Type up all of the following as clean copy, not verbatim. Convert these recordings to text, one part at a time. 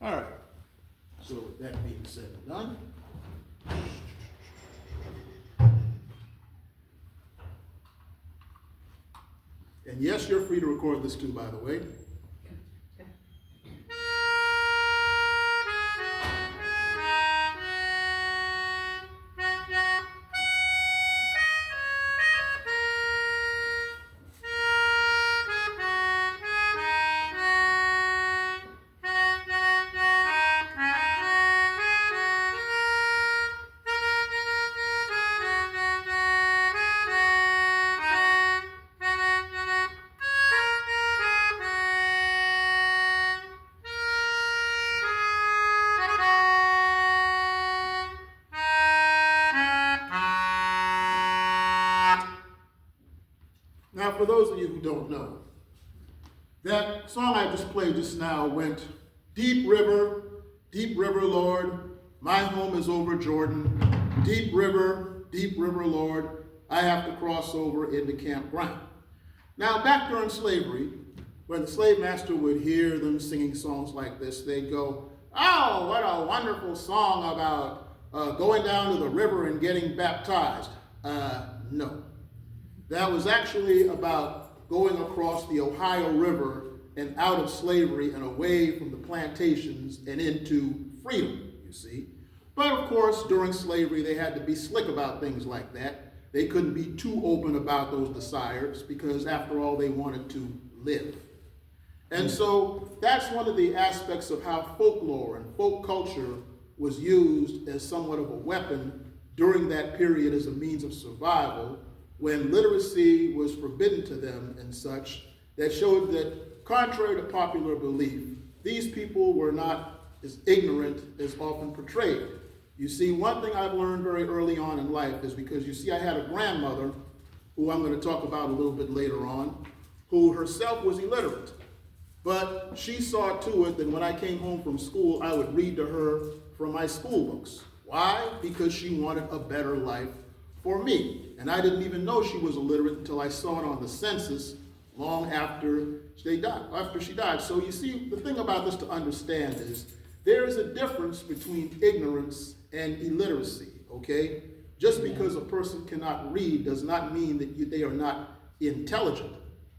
All right. So with that being said and done, and yes, you're free to record this too, by the way. Now, for those of you who don't know, that song I just played just now went, deep river, Lord, my home is over Jordan. Deep river, Lord, I have to cross over into campground. Now, back during slavery, when the slave master would hear them singing songs like this, they'd go, oh, what a wonderful song about going down to the river and getting baptized. No. That was actually about going across the Ohio River and out of slavery and away from the plantations and into freedom, you see. But of course, during slavery, they had to be slick about things like that. They couldn't be too open about those desires because after all, they wanted to live. And so that's one of the aspects of how folklore and folk culture was used as somewhat of a weapon during that period as a means of survival, when literacy was forbidden to them and such, that showed that, contrary to popular belief, these people were not as ignorant as often portrayed. You see, one thing I've learned very early on in life is because, you see, I had a grandmother, who I'm going to talk about a little bit later on, who herself was illiterate. But she saw to it that when I came home from school, I would read to her from my school books. Why? Because she wanted a better life for me. And I didn't even know she was illiterate until I saw it on the census long after she died. So you see, the thing about this to understand is there is a difference between ignorance and illiteracy, okay? Just because a person cannot read does not mean that they are not intelligent.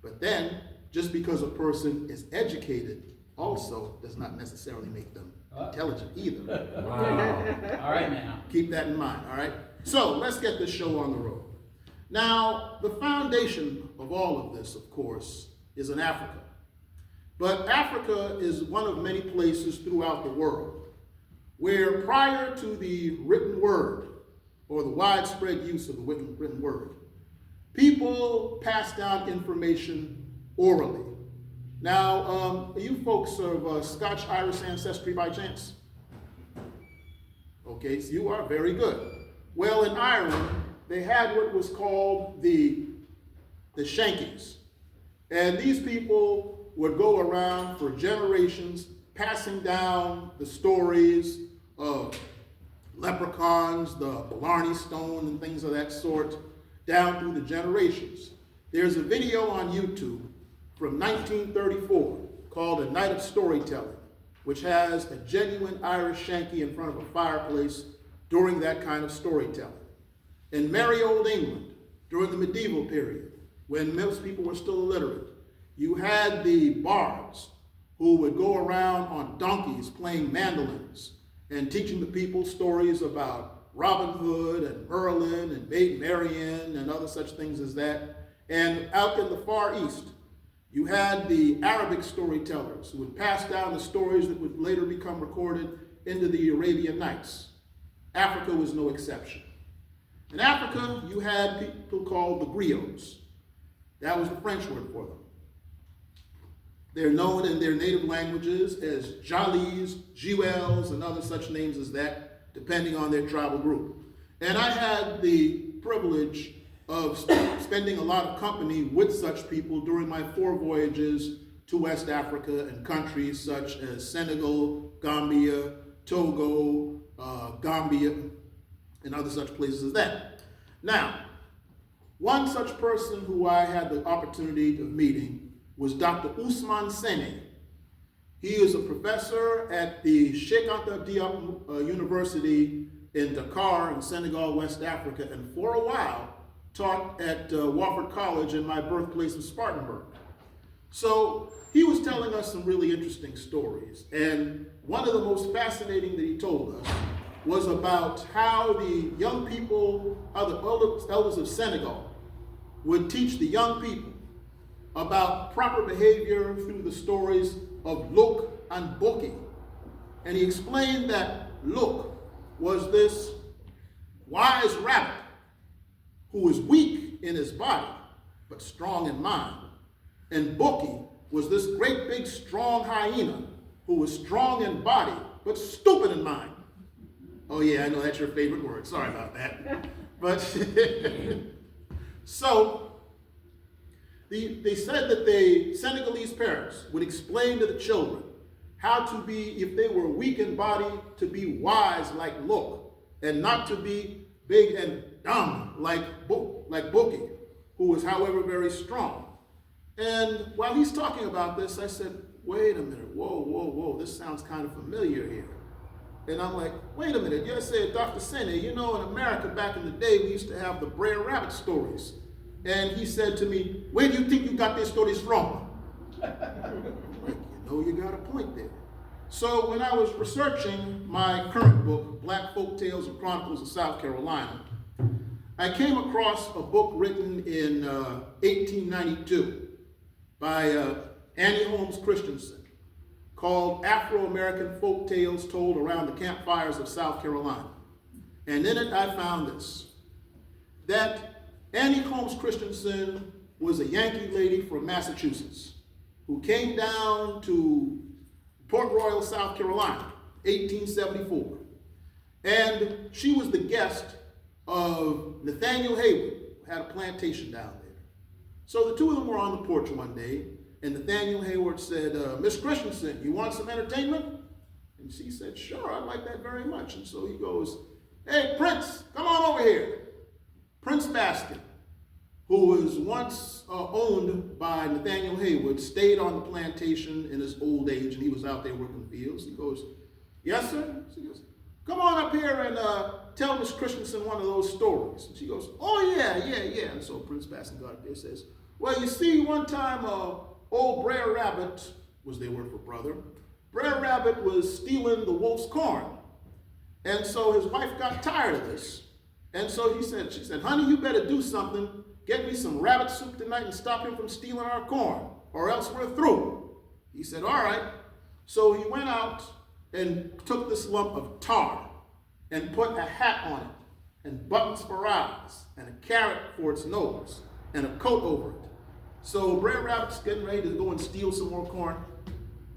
But then, just because a person is educated also does not necessarily make them intelligent either. Wow. All right now. Keep that in mind, all right? So let's get this show on the road. Now, the foundation of all of this, of course, is in Africa. But Africa is one of many places throughout the world where prior to the written word, or the widespread use of the written word, people passed down information orally. Now, are you folks of Scotch-Irish ancestry by chance? Okay, so you are very good. Well, in Ireland, they had what was called the Shankies. And these people would go around for generations passing down the stories of leprechauns, the Blarney Stone, and things of that sort, down through the generations. There's a video on YouTube from 1934 called A Night of Storytelling, which has a genuine Irish Shanky in front of a fireplace during that kind of storytelling. In merry old England, during the medieval period, when most people were still illiterate, you had the bards who would go around on donkeys playing mandolins and teaching the people stories about Robin Hood and Merlin and Maid Marian and other such things as that. And out in the Far East, you had the Arabic storytellers who would pass down the stories that would later become recorded into the Arabian Nights. Africa was no exception. In Africa, you had people called the griots. That was the French word for them. They're known in their native languages as Jalis, Jewels, and other such names as that, depending on their tribal group. And I had the privilege of spending a lot of company with such people during my 4 voyages to West Africa and countries such as Senegal, Gambia, Togo, Gambia, and other such places as that. Now, one such person who I had the opportunity of meeting was Dr. Usman Sene. He is a professor at the Sheikh Anta Diop University in Dakar in Senegal, West Africa, and for a while taught at Wofford College in my birthplace of Spartanburg. So he was telling us some really interesting stories, and one of the most fascinating that he told us was about how the young people, how the elders of Senegal would teach the young people about proper behavior through the stories of Look and Boki. And he explained that Look was this wise rabbit who was weak in his body, but strong in mind. And Boki was this great big strong hyena who was strong in body, but stupid in mind. Oh yeah, I know that's your favorite word. Sorry about that. But so they said that the Senegalese parents would explain to the children how to be, if they were weak in body, to be wise like Look, and not to be big and dumb like Boki, who was, however, very strong. And while he's talking about this, I said, wait a minute, whoa, this sounds kind of familiar here. And I'm like, wait a minute, you said, Dr. Sene, you know, in America back in the day, we used to have the Brer Rabbit stories. And he said to me, where do you think you got these stories from? I'm like, you got a point there. So when I was researching my current book, Black Folk Tales and Chronicles of South Carolina, I came across a book written in 1892 by Annie Holmes Christensen called Afro-American Folk Tales Told Around the Campfires of South Carolina. And in it I found this, that Annie Holmes Christensen was a Yankee lady from Massachusetts who came down to Port Royal, South Carolina, 1874. And she was the guest of Nathaniel Hayward, who had a plantation down there. So the two of them were on the porch one day, and Nathaniel Hayward said, Miss Christensen, you want some entertainment? And she said, sure, I'd like that very much. And so he goes, hey, Prince, come on over here. Prince Baskin, who was once owned by Nathaniel Hayward, stayed on the plantation in his old age, and he was out there working the fields. He goes, yes, sir? She goes, come on up here and tell Miss Christensen one of those stories. And she goes, oh, yeah. And so Prince Baskin got up there and says, well, you see, one time old Brer Rabbit, was their word for brother, Brer Rabbit was stealing the wolf's corn. And so his wife got tired of this. And so she said, honey, you better do something. Get me some rabbit soup tonight and stop him from stealing our corn, or else we're through. He said, all right. So he went out and took this lump of tar and put a hat on it, and buttons for eyes, and a carrot for its nose, and a coat over it. So Brer Rabbit's getting ready to go and steal some more corn.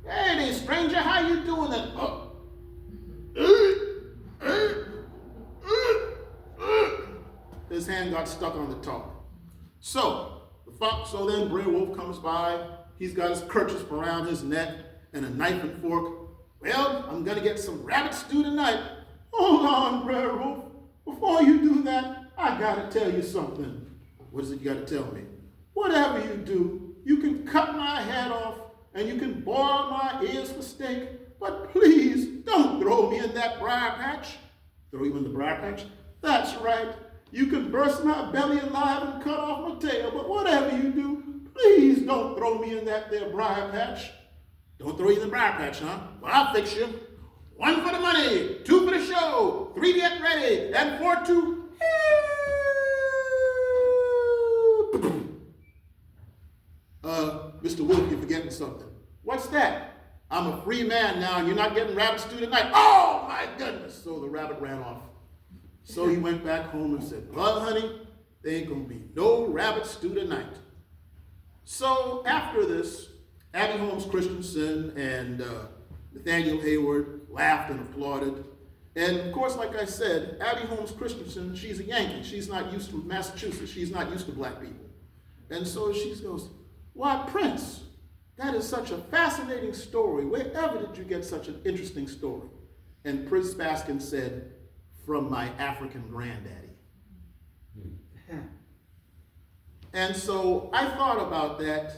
Hey there, stranger, how you doing? His hand got stuck on the tar. So then Brer Wolf comes by. He's got his kerchief around his neck and a knife and fork. Well, I'm gonna get some rabbit stew tonight. Hold on, Brer Wolf. Before you do that, I gotta tell you something. What is it you gotta tell me? Whatever you do, you can cut my head off and you can boil my ears for steak, but please don't throw me in that briar patch. Throw you in the briar patch? That's right. You can burst my belly alive and cut off my tail, but whatever you do, please don't throw me in that there briar patch. Don't throw you in the briar patch, huh? Well, I'll fix you. 1 for the money, 2 for the show, 3 get ready, and 4 to... Mr. Wolf, you're forgetting something. What's that? I'm a free man now, and you're not getting rabbit stew tonight. Oh, my goodness. So the rabbit ran off. So he went back home and said, well, honey, there ain't going to be no rabbit stew tonight. So after this, Abby Holmes Christensen and Nathaniel Hayward laughed and applauded. And of course, like I said, Abby Holmes Christensen, she's a Yankee. She's not used to Massachusetts. She's not used to black people. And so she goes, why, Prince, that is such a fascinating story. Wherever did you get such an interesting story? And Prince Baskin said, from my African granddaddy. And so I thought about that,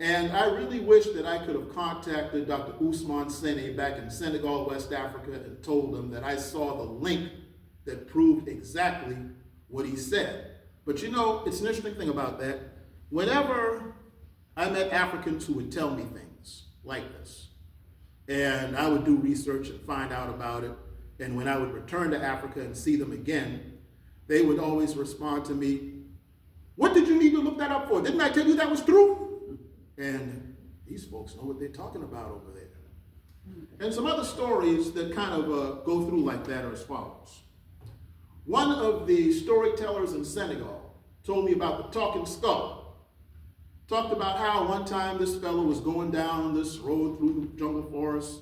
And I really wish that I could have contacted Dr. Ousmane Sene back in Senegal, West Africa, and told him that I saw the link that proved exactly what he said. But you know, it's an interesting thing about that. Whenever I met Africans who would tell me things like this, and I would do research and find out about it, and when I would return to Africa and see them again, they would always respond to me, "What did you need to look that up for? Didn't I tell you that was true?" And these folks know what they're talking about over there. And some other stories that kind of go through like that are as follows. One of the storytellers in Senegal told me about the talking skull. Talked about how one time this fellow was going down this road through the jungle forest,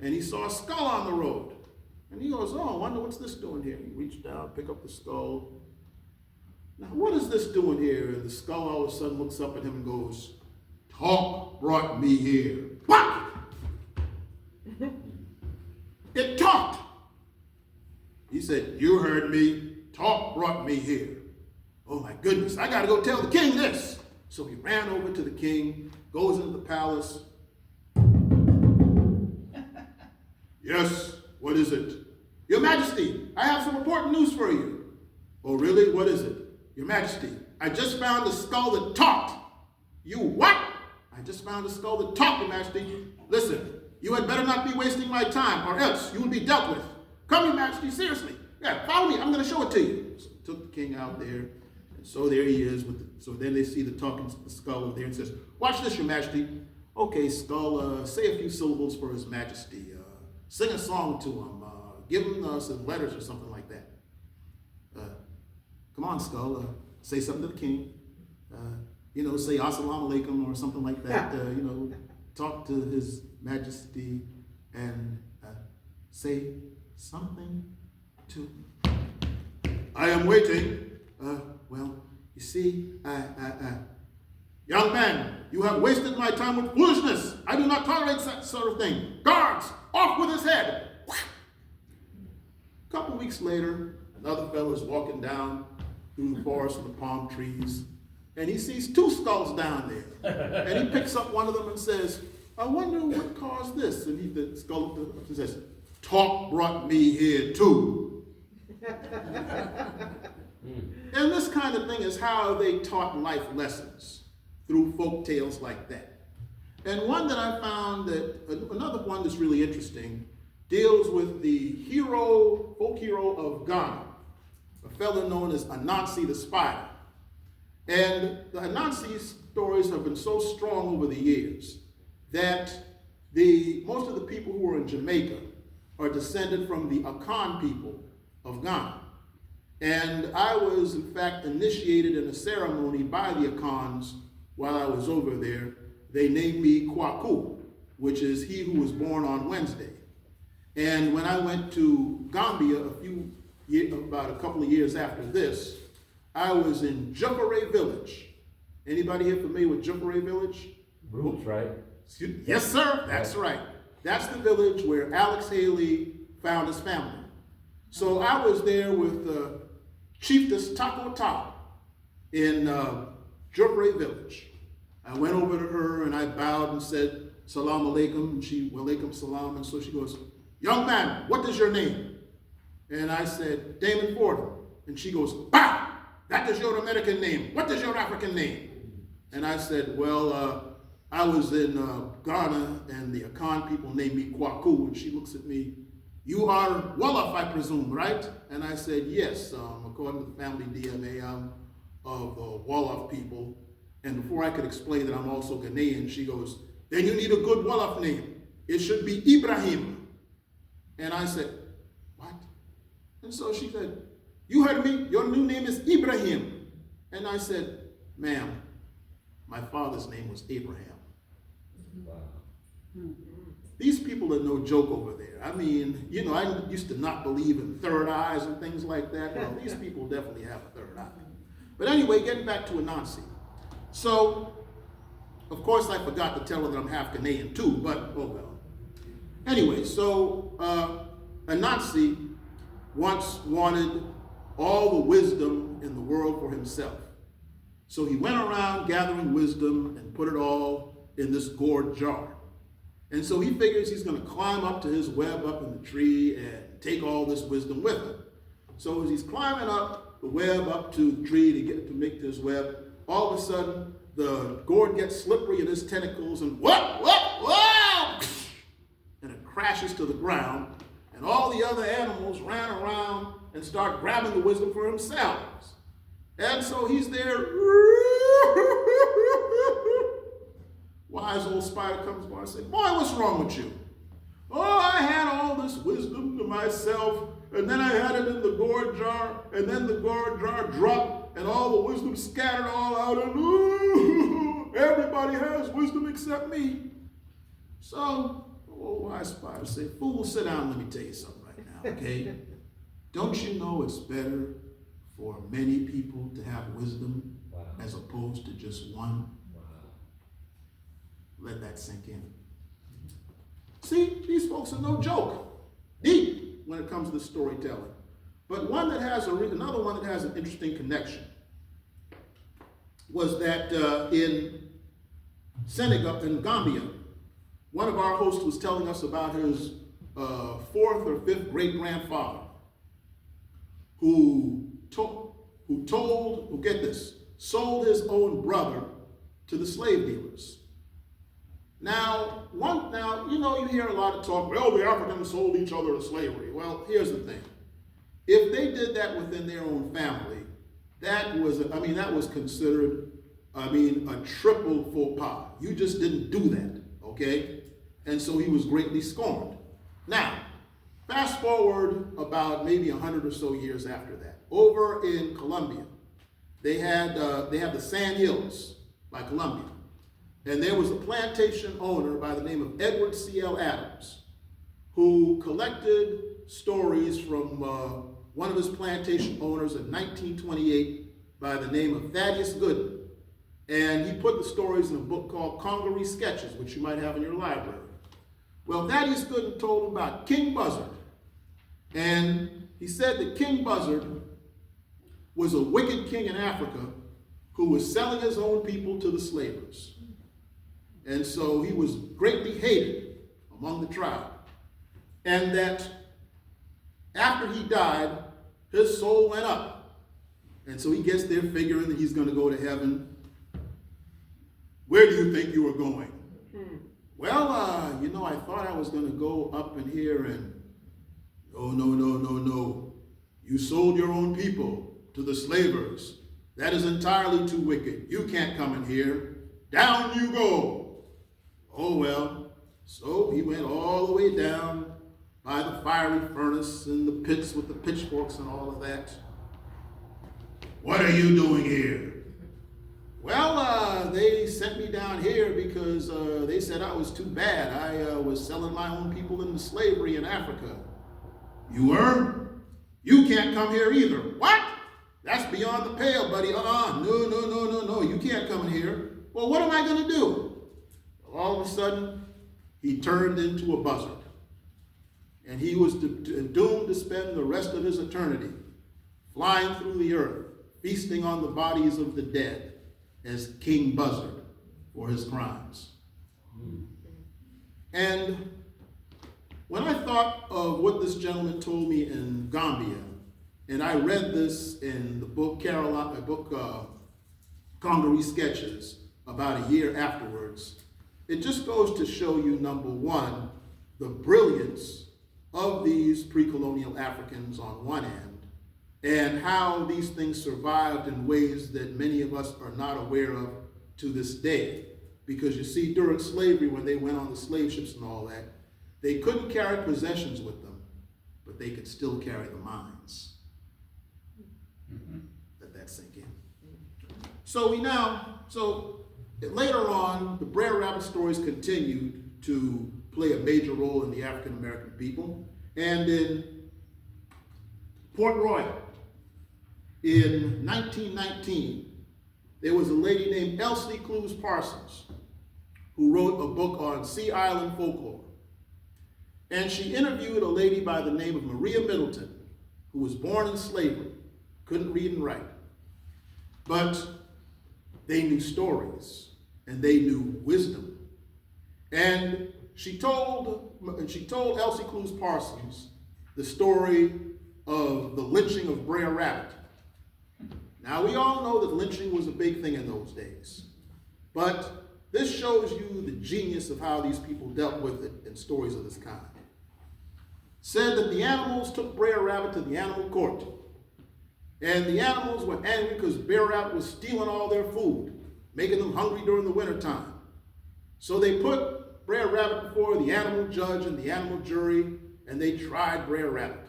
and he saw a skull on the road. And he goes, "Oh, I wonder what's this doing here?" He reached down, picked up the skull. "Now, what is this doing here?" And the skull all of a sudden looks up at him and goes, "Talk brought me here." What? It talked. He said, "You heard me. Talk brought me here." Oh my goodness, I gotta go tell the king this. So he ran over to the king, goes into the palace. "Yes, what is it?" "Your Majesty, I have some important news for you." "Oh really, what is it?" "Your Majesty, I just found a skull that talked." "You what?" "I just found a skull that talked, Your Majesty." "Listen, you had better not be wasting my time, or else you will be dealt with." "Come, Your Majesty, seriously. Yeah, follow me, I'm going to show it to you." So he took the king out there, and so there he is. So then they see the talking skull over there and says, "Watch this, Your Majesty." "Okay, skull, say a few syllables for His Majesty. Sing a song to him. Give him some letters or something like that. Come on, skull, say something to the king. Say assalamu alaikum or something like that. Talk to His Majesty and say something to." "I am waiting." "Well, you see, young man, you have wasted my time with foolishness. I do not tolerate that sort of thing. Guards, off with his head." A couple weeks later, another fellow is walking down through the forest and the palm trees, and he sees two skulls down there. And he picks up one of them and says, "I wonder what caused this." And the skull says, "Talk brought me here too." And this kind of thing is how they taught life lessons, through folk tales like that. And one that I found another one that's really interesting, deals with the folk hero of Ghana, a fellow known as Anansi the Spider. And the Anansi stories have been so strong over the years that most of the people who are in Jamaica are descended from the Akan people of Ghana. And I was, in fact, initiated in a ceremony by the Akans while I was over there. They named me Kwaku, which is he who was born on Wednesday. And when I went to Gambia about a couple of years after this, I was in Jukare Village. Anybody here familiar with Jukare Village? Roots, right? Yes, sir. That's right. That's the village where Alex Haley found his family. So I was there with Chiefess Taco Ta in Jukare Village. I went over to her and I bowed and said, "Salam alaikum," and she, "Walaikum salam," and so she goes, "Young man, what is your name?" And I said, "Damon Fordham." And she goes, "Bah! That is your American name. What is your African name?" And I said, "Well, I was in Ghana and the Akan people named me Kwaku." And she looks at me, "You are Wolof, I presume, right?" And I said, "Yes, according to the family DNA, I'm of the Wolof people." And before I could explain that I'm also Ghanaian, she goes, "Then you need a good Wolof name. It should be Ibrahim." And I said, "What?" And so she said, "You heard me, your new name is Ibrahim." And I said, "Ma'am, my father's name was Abraham." Wow. These people are no joke over there. I mean, I used to not believe in third eyes and things like that. Well, these people definitely have a third eye. But anyway, getting back to Anansi. So, of course, I forgot to tell her that I'm half Ghanaian too, but oh well. Anyway, so Anansi once wanted all the wisdom in the world for himself. So he went around gathering wisdom and put it all in this gourd jar. And so he figures he's going to climb up to his web up in the tree and take all this wisdom with him. So as he's climbing up the web up to the tree to make this web, all of a sudden the gourd gets slippery in his tentacles and whoa! And it crashes to the ground. And all the other animals ran around and start grabbing the wisdom for themselves. And so he's there. Wise old spider comes by and says, boy, what's wrong with you? Oh, I had all this wisdom to myself, and then I had it in the gourd jar, and then the gourd jar dropped, and all the wisdom scattered all out, and ooh, everybody has wisdom except me. So, old wise spider said, fool, sit down, let me tell you something right now, okay? Don't you know it's better for many people to have wisdom as opposed to just one? Let that sink in. See, these folks are no joke. Deep when it comes to storytelling. But one that has another one that has an interesting connection was that in Senegal, in Gambia, one of our hosts was telling us about his fourth or fifth great-grandfather who sold his own brother to the slave dealers. Now, you hear a lot of talk, well, the Africans sold each other to slavery. Well, here's the thing. If they did that within their own family, that was considered, a triple faux pas. You just didn't do that, okay? And so he was greatly scorned. Now, fast forward about maybe 100 or so years after that. Over in Colombia, they have the Sand Hills by Colombia. And there was a plantation owner by the name of Edward C.L. Adams who collected stories from one of his plantation owners in 1928 by the name of Thaddeus Gooden. And he put the stories in a book called Congaree Sketches, which you might have in your library. Well, Thaddeus Gooden told about King Buzzard. And he said that King Buzzard was a wicked king in Africa who was selling his own people to the slavers. And so he was greatly hated among the tribe. And that after he died, his soul went up. And so he gets there figuring that he's going to go to heaven. Where do you think you were going? Well, I thought I was going to go up in here and, no. You sold your own people to the slavers. That is entirely too wicked. You can't come in here. Down you go. Oh, well, so he went all the way down by the fiery furnace and the pits with the pitchforks and all of that. What are you doing here? Well, they sent me down here because they said I was too bad. I was selling my own people into slavery in Africa. You were? You can't come here either. What? That's beyond the pale, buddy. No. You can't come in here. Well, what am I going to do? All of a sudden, he turned into a buzzard. And he was doomed to spend the rest of his eternity flying through the earth, feasting on the bodies of the dead as King Buzzard for his crimes. And when I thought of what this gentleman told me in Gambia, and I read this in the book Congaree Sketches about a year afterwards, it just goes to show you, number one, the brilliance of these pre-colonial Africans on one end, and how these things survived in ways that many of us are not aware of to this day. Because you see, during slavery, when they went on the slave ships and all that, they couldn't carry possessions with them, but they could still carry the minds. Let that sink in. So later on, the Brer Rabbit stories continued to play a major role in the African American people. And in Port Royal, in 1919, there was a lady named Elsie Clews Parsons who wrote a book on Sea Island folklore. And she interviewed a lady by the name of Maria Middleton, who was born in slavery, couldn't read and write. But they knew stories and they knew wisdom. And she told Elsie Clues Parsons the story of the lynching of Brer Rabbit. Now, we all know that lynching was a big thing in those days, but this shows you the genius of how these people dealt with it in stories of this kind. Said that the animals took Brer Rabbit to the animal court, and the animals were angry because Brer Rabbit was stealing all their food, making them hungry during the wintertime. So they put Brer Rabbit before the animal judge and the animal jury, and they tried Brer Rabbit.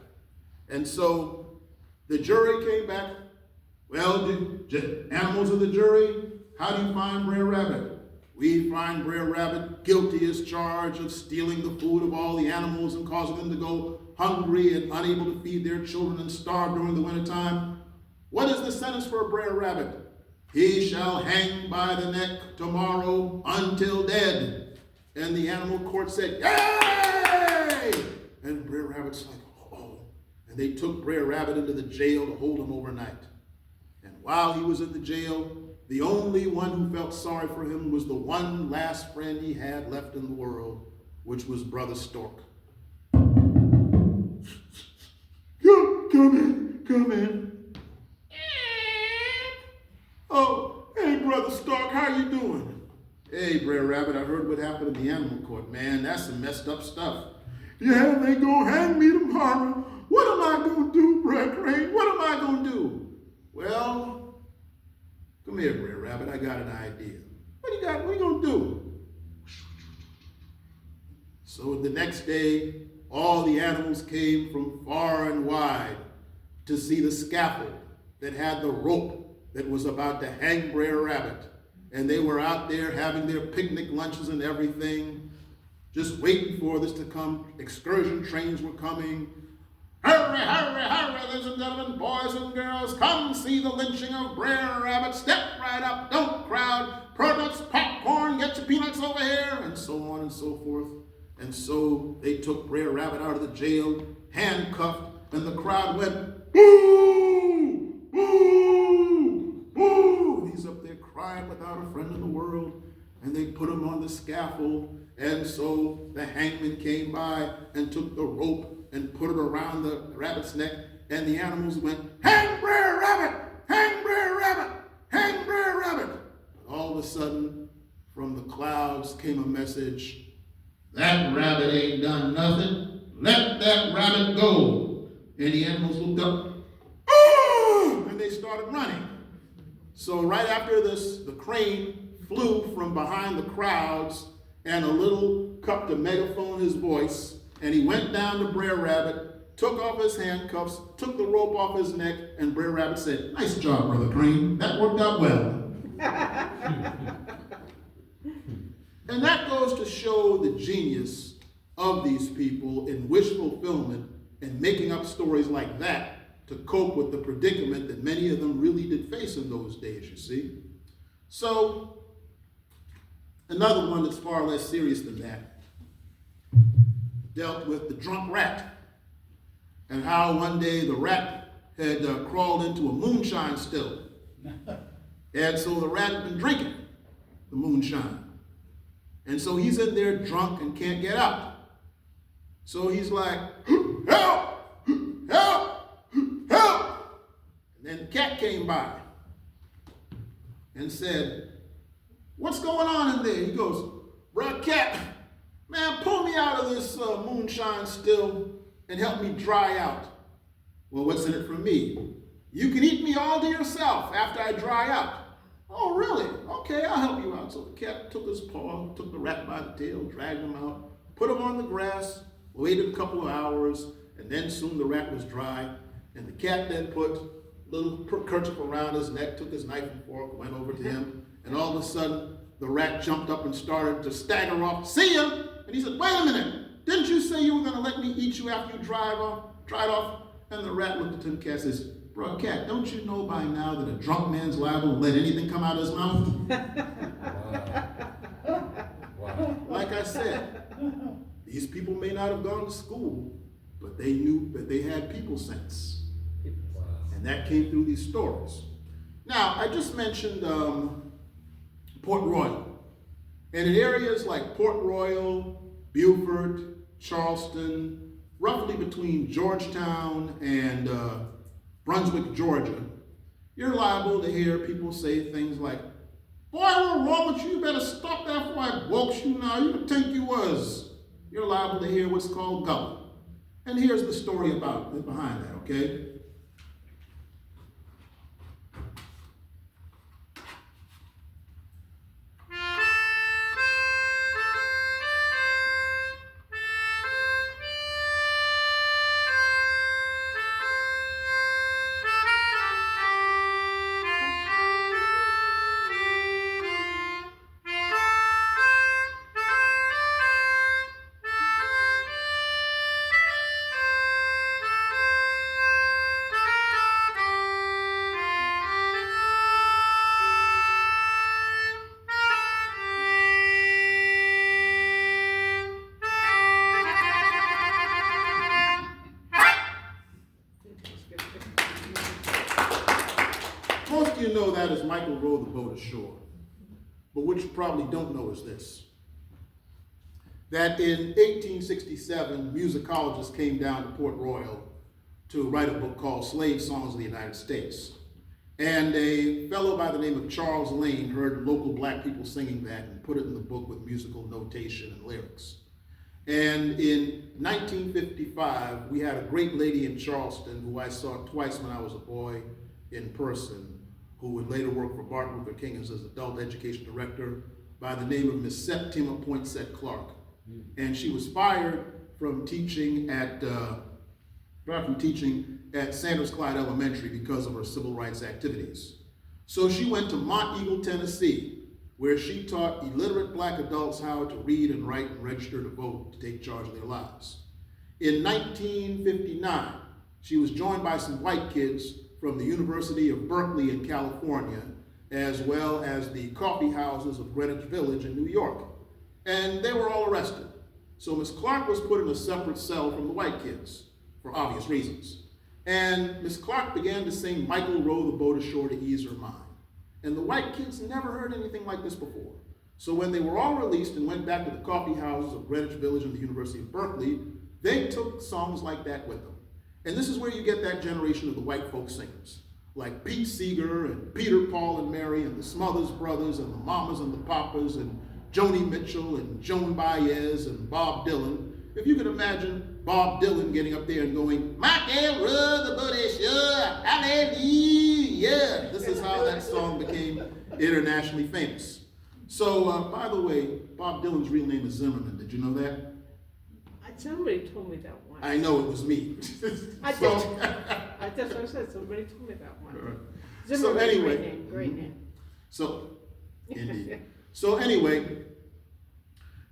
And so the jury came back, well, animals of the jury, how do you find Brer Rabbit? We find Brer Rabbit guilty as charged of stealing the food of all the animals and causing them to go hungry and unable to feed their children and starve during the wintertime. What is the sentence for Brer Rabbit? He shall hang by the neck tomorrow until dead. And the animal court said, yay! And Brer Rabbit's like, oh. And they took Brer Rabbit into the jail to hold him overnight. And while he was in the jail, the only one who felt sorry for him was the one last friend he had left in the world, which was Brother Stork. Come in. Oh, hey, Brother Stork, how you doing? Hey, Brer Rabbit, I heard what happened in the animal court. Man, that's some messed up stuff. Yeah, they gonna hang me tomorrow. What am I gonna do, Brer Crane? What am I gonna do? Well, come here, Brer Rabbit, I got an idea. What you got? What you gonna do? So the next day, all the animals came from far and wide to see the scaffold that had the rope that was about to hang Brer Rabbit. And they were out there having their picnic lunches and everything, just waiting for this to come. Excursion trains were coming. Hurry, hurry, hurry, ladies and gentlemen, boys and girls, come see the lynching of Brer Rabbit. Step right up, don't crowd. Peanuts, popcorn, get your peanuts over here, and so on and so forth. And so they took Brer Rabbit out of the jail, handcuffed, and the crowd went, boo, boo, boo. He's up there crying without a friend in the world, and they put him on the scaffold. And so the hangman came by and took the rope and put it around the rabbit's neck, and the animals went, hang Brer Rabbit, hang Brer Rabbit, hang Brer Rabbit. But all of a sudden, from the clouds came a message, that rabbit ain't done nothing, let that rabbit go. And the animals looked up, oh, and they started running. So right after this, the crane flew from behind the crowds, and a little cup to megaphone his voice, and he went down to Brer Rabbit, took off his handcuffs, took the rope off his neck, and Brer Rabbit said, nice job, Brother Crane. That worked out well. And that goes to show the genius of these people in wish fulfillment and making up stories like that to cope with the predicament that many of them really did face in those days, you see. So, another one that's far less serious than that dealt with the drunk rat, and how one day the rat had crawled into a moonshine still. And so the rat had been drinking the moonshine. And so he's in there drunk and can't get out. So he's like, help, help, help. And then the cat came by and said, what's going on in there? He goes, bruh, cat, man, pull me out of this moonshine still and help me dry out. Well, what's in it for me? You can eat me all to yourself after I dry out. Oh, really? Okay, I'll help you out. So the cat took his paw, took the rat by the tail, dragged him out, put him on the grass, waited a couple of hours, and then soon the rat was dry. And the cat then put a little kerchief around his neck, took his knife and fork, went over to him, and all of a sudden, the rat jumped up and started to stagger off. See ya! And he said, wait a minute, didn't you say you were going to let me eat you after you dried off? And the rat looked at him, cat says, bro, cat, don't you know by now that a drunk man's liable to let anything come out of his mouth? Wow. Like I said, these people may not have gone to school, but they knew that they had people sense. Wow. And that came through these stories. Now, I just mentioned Port Royal. And in areas like Port Royal, Beaufort, Charleston, roughly between Georgetown and Brunswick, Georgia, you're liable to hear people say things like, "Boy, what's wrong with you? You better stop that before I woke you now. You think you was." You're liable to hear what's called gullah. And here's the story behind that, okay? Most of you know that as Michael rowed the boat ashore. But what you probably don't know is this: that in 1867, musicologists came down to Port Royal to write a book called Slave Songs of the United States. And a fellow by the name of Charles Lane heard local black people singing that and put it in the book with musical notation and lyrics. And in 1955, we had a great lady in Charleston who I saw twice when I was a boy in person, who would later work for Martin Luther King as his adult education director, by the name of Miss Septima Poinsett Clark. And she was fired from teaching at Sanders Clyde Elementary because of her civil rights activities. So she went to Monteagle, Tennessee, where she taught illiterate black adults how to read and write and register to vote to take charge of their lives. In 1959, she was joined by some white kids from the University of Berkeley in California, as well as the coffee houses of Greenwich Village in New York. And they were all arrested. So Miss Clark was put in a separate cell from the white kids, for obvious reasons. And Miss Clark began to sing "Michael Row the Boat Ashore" to ease her mind. And the white kids never heard anything like this before. So when they were all released and went back to the coffee houses of Greenwich Village and the University of Berkeley, they took songs like that with them. And this is where you get that generation of the white folk singers, like Pete Seeger and Peter, Paul, and Mary, and the Smothers Brothers, and the Mamas and the Papas, and Joni Mitchell, and Joan Baez, and Bob Dylan. If you could imagine Bob Dylan getting up there and going, "Michael Row the Boat Ashore, hallelujah." This is how that song became internationally famous. So, by the way, Bob Dylan's real name is Zimmerman. Did you know that? Somebody told me that once. I know it was me. That's what I said. Somebody told me that once. So anyway, great name. So, indeed. So anyway,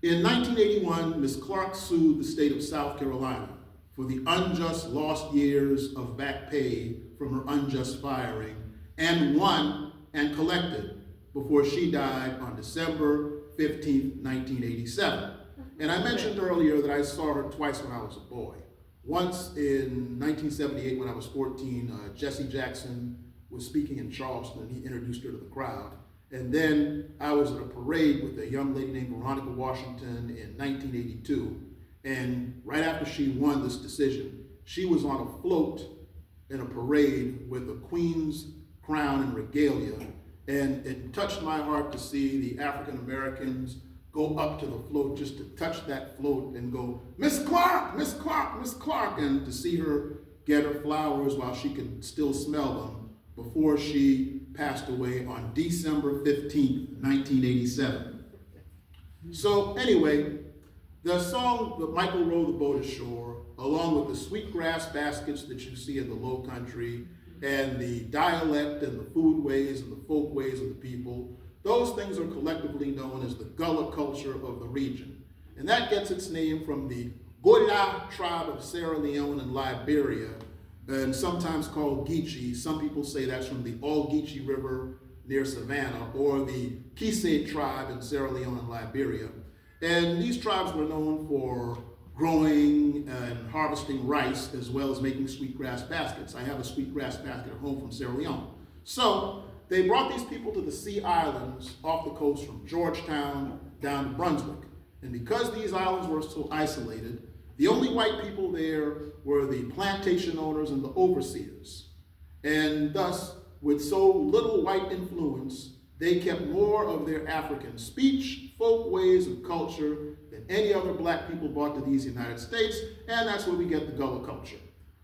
in 1981, Ms. Clark sued the state of South Carolina for the unjust lost years of back pay from her unjust firing, and won and collected before she died on December 15th, 1987. And I mentioned earlier that I saw her twice when I was a boy. Once in 1978 when I was 14, Jesse Jackson was speaking in Charleston and he introduced her to the crowd. And then I was at a parade with a young lady named Veronica Washington in 1982. And right after she won this decision, she was on a float in a parade with a queen's crown and regalia. And it touched my heart to see the African Americans go up to the float just to touch that float and go, "Miss Clark, Miss Clark, Miss Clark," and to see her get her flowers while she could still smell them before she passed away on December 15th, 1987. So anyway, the song, the Michael Row the Boat Ashore, along with the sweetgrass baskets that you see in the Low Country, and the dialect and the foodways and the folkways of the people, those things are collectively known as the Gullah culture of the region. And that gets its name from the Gola tribe of Sierra Leone and Liberia, and sometimes called Geechee. Some people say that's from the All Geechee River near Savannah, or the Kisei tribe in Sierra Leone and Liberia. And these tribes were known for growing and harvesting rice, as well as making sweetgrass baskets. I have a sweetgrass basket at home from Sierra Leone. So they brought these people to the Sea Islands off the coast from Georgetown down to Brunswick. And because these islands were so isolated, the only white people there were the plantation owners and the overseers. And thus, with so little white influence, they kept more of their African speech, folk ways, and culture than any other black people brought to these United States, and that's where we get the Gullah culture.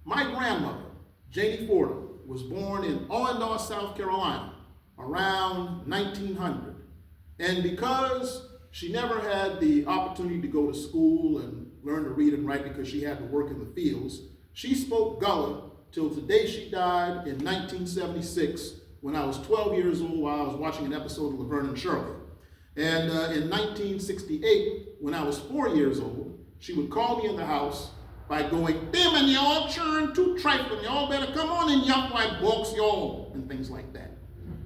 My grandmother, Janie Fordham, was born in Owendaw, South Carolina, around 1900. And because she never had the opportunity to go to school and learn to read and write because she had to work in the fields, she spoke Gullah till the day she died in 1976, when I was 12 years old while I was watching an episode of Laverne and Shirley. And in 1968, when I was 4 years old, she would call me in the house by going, "Damon, y'all churn too trifling, y'all better come on and yup white box y'all," and things like that.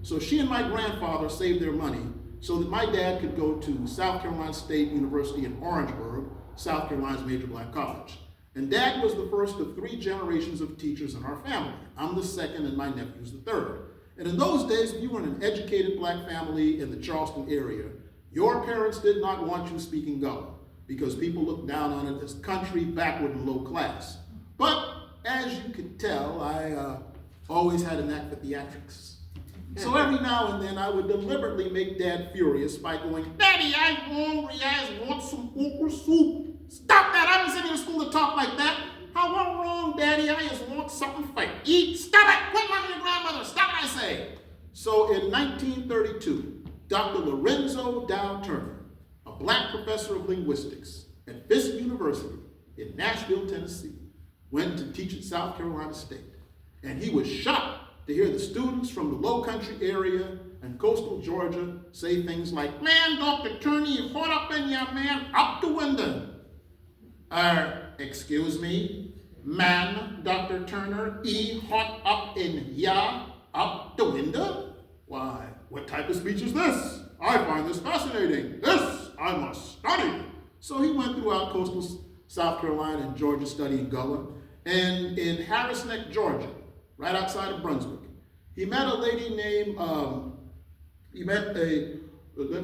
So she and my grandfather saved their money so that my dad could go to South Carolina State University in Orangeburg, South Carolina's major black college. And Dad was the first of 3 generations of teachers in our family. I'm the second and my nephew's the third. And in those days, if you were in an educated black family in the Charleston area, your parents did not want you speaking Gullah because people looked down on it as country, backward, and low class. But as you could tell, I always had a knack for theatrics. So every now and then I would deliberately make Dad furious by going, "Daddy, I'm hungry, I want some okra soup." "Stop that, I didn't send you to school to talk like that." "How I'm wrong, Daddy, I just want something for eat." "Stop it, quit loving your grandmother, stop it, I say." So in 1932, Dr. Lorenzo Dow Turner, a black professor of linguistics at Fisk University in Nashville, Tennessee, went to teach at South Carolina State. And he was shocked to hear the students from the low country area and coastal Georgia say things like, "Man, Dr. Turner, you hot up in ya, man, up the window." Excuse me, man, Dr. Turner, hot up in ya, up the window? Why, what type of speech is this? I find this fascinating. This I must study. So he went throughout coastal South Carolina and Georgia studying Gullah. And in Harris Neck, Georgia, right outside of Brunswick, he met a lady named,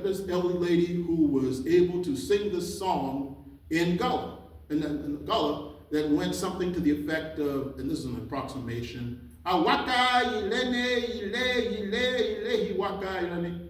this elderly lady who was able to sing this song in Gullah, in Gullah, that went something to the effect of, and this is an approximation, "Awaka yilene, yile, yile, waka yilene."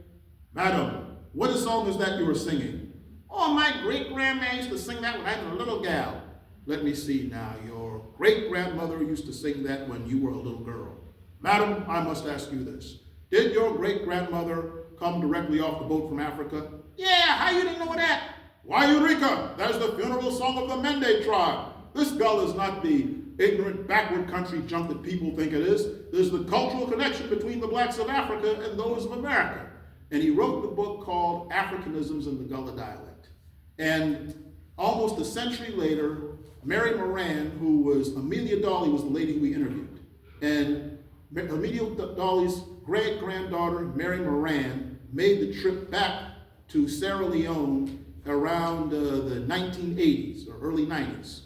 "Madam, what song is that you were singing?" "Oh, my great-grandma used to sing that when I was a little gal." "Let me see now, your great-grandmother used to sing that when you were a little girl." "Madam, I must ask you this. Did your great-grandmother come directly off the boat from Africa?" "Yeah, how you didn't know that?" "Why, Eureka, that's the funeral song of the Mende tribe. This Gullah is not the ignorant, backward country junk that people think it is. There's the cultural connection between the blacks of Africa and those of America." And he wrote the book called Africanisms in the Gullah Dialect. And almost a century later, Mary Moran, who was Amelia Dawley, was the lady we interviewed. And Amelia Dawley's great-granddaughter, Mary Moran, made the trip back to Sierra Leone around the 1980s or early 90s.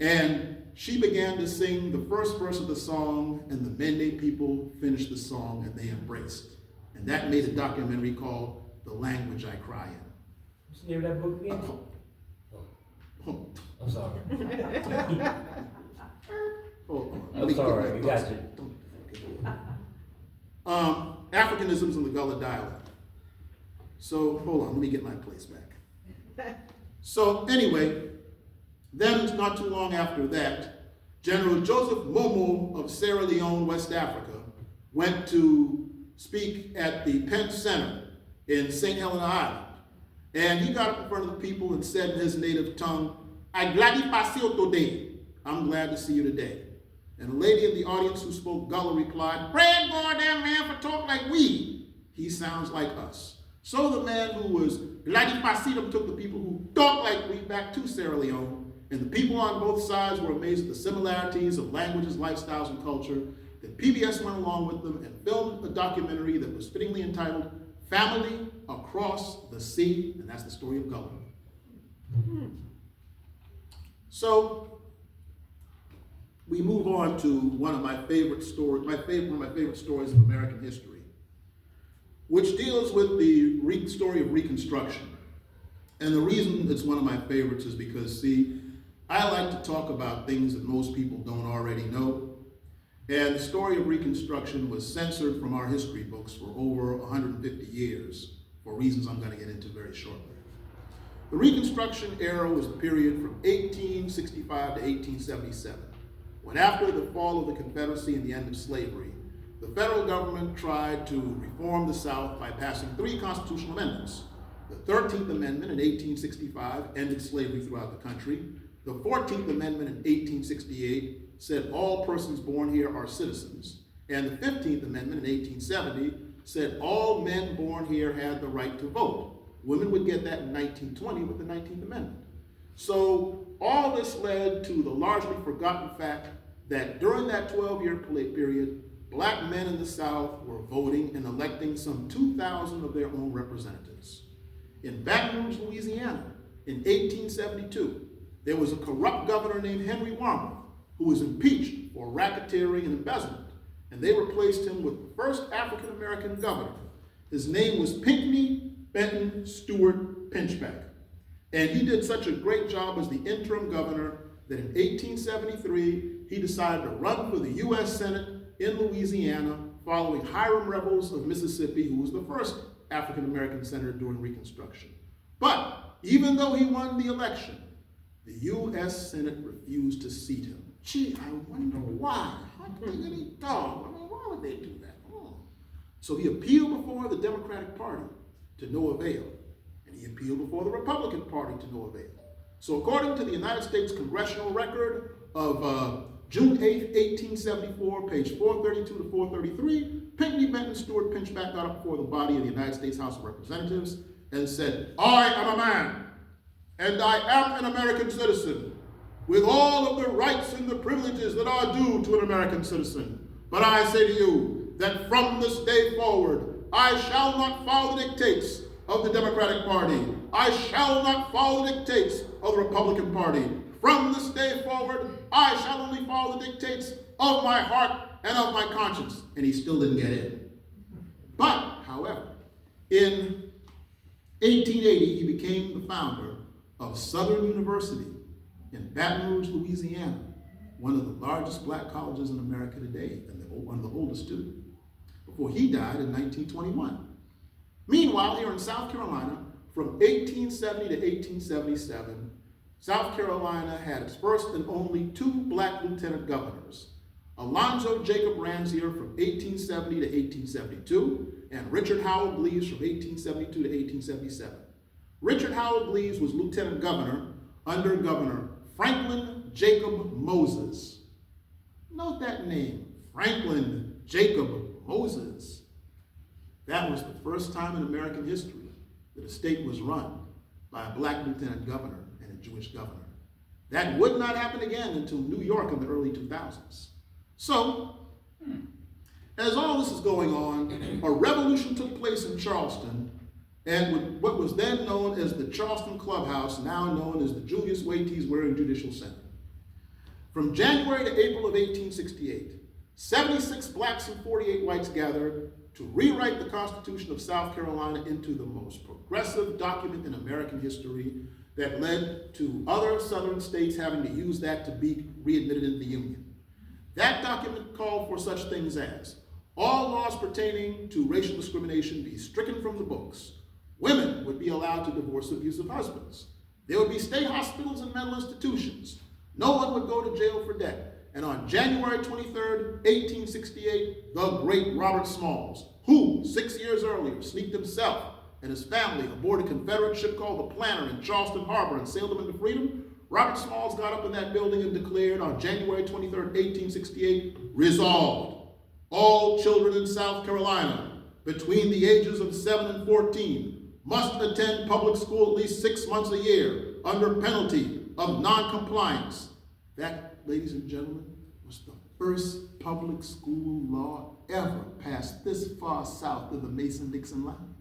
And she began to sing the first verse of the song, and the Mende people finished the song, and they embraced. And that made a documentary called The Language I Cry In. What's the name of that book again? I'm sorry. I'm sorry, you got you. Africanisms in the Gullah dialect. So, hold on, let me get my place back. So, anyway, then not too long after that, General Joseph Momo of Sierra Leone, West Africa, went to speak at the Penn Center in St. Helena Island. And he got up in front of the people and said in his native tongue, "I glad you paseo today." I'm glad to see you today. And a lady in the audience who spoke Gullah replied, "Pray God, that man for talk like we. He sounds like us." So the man who was glad you paseo took the people who talk like we back to Sierra Leone, and the people on both sides were amazed at the similarities of languages, lifestyles, and culture. Then PBS went along with them and filmed a documentary that was fittingly entitled Family Across the Sea, and that's the story of Gullah. So we move on to one of my favorite stories, one of my favorite stories of American history. which deals with the story of Reconstruction. And the reason it's one of my favorites is because, see, I like to talk about things that most people don't already know. And the story of Reconstruction was censored from our history books for over 150 years for reasons I'm going to get into very shortly. The Reconstruction era was the period from 1865 to 1877, when after the fall of the Confederacy and the end of slavery, the federal government tried to reform the South by passing 3 constitutional amendments. The 13th Amendment in 1865 ended slavery throughout the country. The 14th Amendment in 1868 said all persons born here are citizens. And the 15th Amendment in 1870 said all men born here had the right to vote. Women would get that in 1920 with the 19th Amendment. So all this led to the largely forgotten fact that during that 12-year period, black men in the South were voting and electing some 2,000 of their own representatives. In Baton Rouge, Louisiana, in 1872, there was a corrupt governor named Henry Warmoth who was impeached for racketeering and embezzlement, and they replaced him with the first African-American governor. His name was Pinckney Benton Stewart Pinchback, and he did such a great job as the interim governor that in 1873, he decided to run for the U.S. Senate in Louisiana following Hiram Revels of Mississippi, who was the first African-American senator during Reconstruction. But even though he won the election, the U.S. Senate refused to seat him. Gee, I wonder why. How could any dog? I mean, why would they do that? Oh. So he appealed before the Democratic Party to no avail, and he appealed before the Republican Party to no avail. So according to the United States Congressional Record of June 8, 1874, page 432 to 433, Pinckney Benton Stewart Pinchback got up before the body of the United States House of Representatives and said, "I am a man, and I am an American citizen, with all of the rights and the privileges that are due to an American citizen. But I say to you that from this day forward, I shall not follow the dictates of the Democratic Party. I shall not follow the dictates of the Republican Party. From this day forward, I shall only follow the dictates of my heart and of my conscience." And he still didn't get in. But, however, in 1880, he became the founder of Southern University in Baton Rouge, Louisiana, one of the largest black colleges in America today, and one of the oldest too, before he died in 1921. Meanwhile, here in South Carolina, from 1870 to 1877, South Carolina had its first and only 2 black lieutenant governors, Alonzo Jacob Ransier from 1870 to 1872, and Richard Howard Blease from 1872 to 1877. Richard Howard Blease was lieutenant governor under Governor Franklin Jacob Moses. Note that name, Franklin Jacob Moses. That was the first time in American history that a state was run by a black lieutenant governor and a Jewish governor. That would not happen again until New York in the early 2000s. So, as all this is going on, a revolution took place in Charleston, and with what was then known as the Charleston Clubhouse, now known as the Julius Waties Waring Judicial Center. From January to April of 1868, 76 blacks and 48 whites gathered to rewrite the Constitution of South Carolina into the most progressive document in American history that led to other southern states having to use that to be readmitted into the Union. That document called for such things as all laws pertaining to racial discrimination be stricken from the books. Women would be allowed to divorce abusive husbands. There would be state hospitals and mental institutions. No one would go to jail for debt. And on January 23rd, 1868, the great Robert Smalls, who 6 years earlier sneaked himself and his family aboard a Confederate ship called the Planter in Charleston Harbor and sailed them into freedom, Robert Smalls got up in that building and declared on January 23rd, 1868, resolved, all children in South Carolina between the ages of 7 and 14 must attend public school at least 6 months a year under penalty of non-compliance. That, ladies and gentlemen, was the first public school law ever passed this far south of the Mason-Dixon line.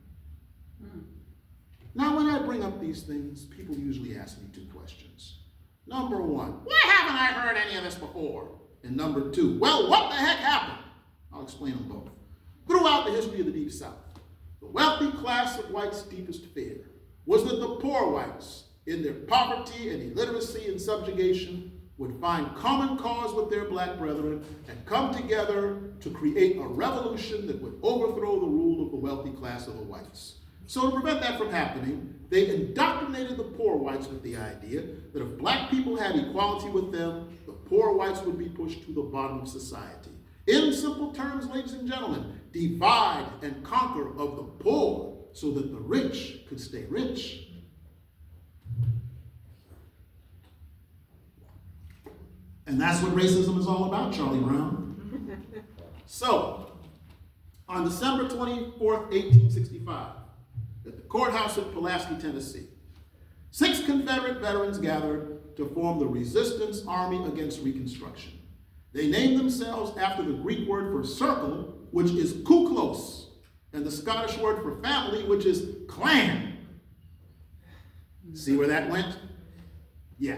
Now, when I bring up these things, people usually ask me 2 questions. Number 1, why haven't I heard any of this before? And number 2, well, what the heck happened? I'll explain them both. Throughout the history of the Deep South, The wealthy class of whites' deepest fear was that the poor whites, in their poverty and illiteracy and subjugation, would find common cause with their black brethren and come together to create a revolution that would overthrow the rule of the wealthy class of the whites. So to prevent that from happening, they indoctrinated the poor whites with the idea that if black people had equality with them, the poor whites would be pushed to the bottom of society. In simple terms, ladies and gentlemen, divide and conquer of the poor so that the rich could stay rich. And that's what racism is all about, Charlie Brown. So, on December 24th, 1865, at the courthouse in Pulaski, Tennessee, 6 Confederate veterans gathered to form the Resistance Army Against Reconstruction. They named themselves after the Greek word for circle, which is kuklos, and the Scottish word for family, which is clan. See where that went? Yeah.